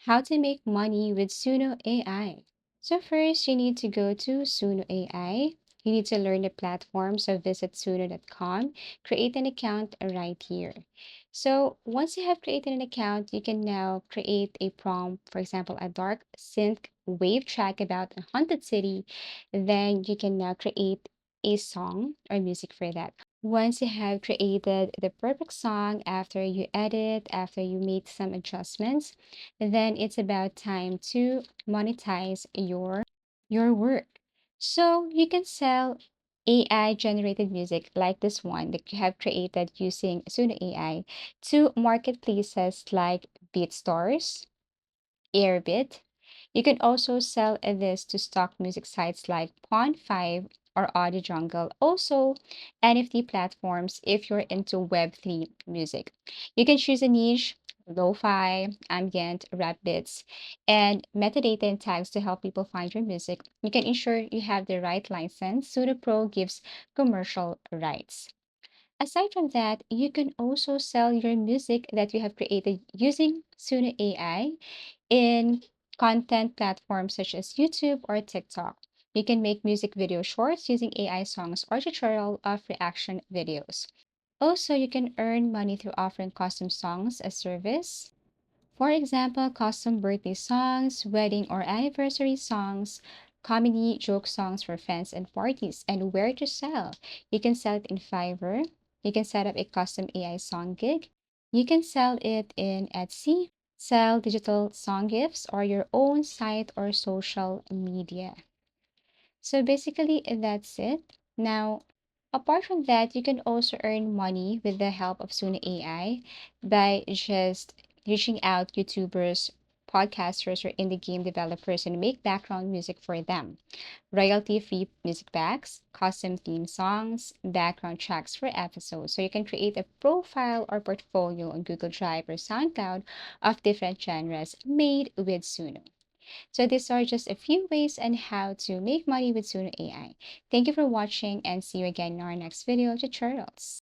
How to make money with Suno AI. So first, you need to go to Suno AI. You need to learn the platform. So visit suno.com, create an account right here. So once you have created an account, you can now create a prompt, for example, a dark synth wave track about a haunted city. Then you can now create a song or music for that. Once you have created the perfect song, after you edit, after you made some adjustments, then it's about time to monetize your work. So you can sell AI generated music like this one that you have created using Suno AI to marketplaces like BeatStars, Airbit. You can also sell this to stock music sites like Pond5 or Audio Jungle. Also, NFT platforms if you're into Web3 music. You can choose a niche, lo-fi, ambient, rap beats, and metadata and tags to help people find your music. You can ensure you have the right license. Sudo Pro gives commercial rights. Aside from that, you can also sell your music that you have created using Suno AI in content platforms such as YouTube or TikTok. You can make music video shorts using AI songs or tutorial of reaction videos. Also, you can earn money through offering custom songs as service. For example, custom birthday songs, wedding or anniversary songs, comedy joke songs for fans and parties, and where to sell. You can sell it in Fiverr. You can set up a custom AI song gig. You can sell it in Etsy, sell digital song gifts, or your own site or social media. So basically, that's it. Now, apart from that, you can also earn money with the help of Suno AI by just reaching out YouTubers, podcasters, or indie game developers and make background music for them. Royalty-free music packs, custom theme songs, background tracks for episodes. So you can create a profile or portfolio on Google Drive or SoundCloud of different genres made with Suno. So these are just a few ways on how to make money with Suno AI. Thank you for watching and see you again in our next video tutorials.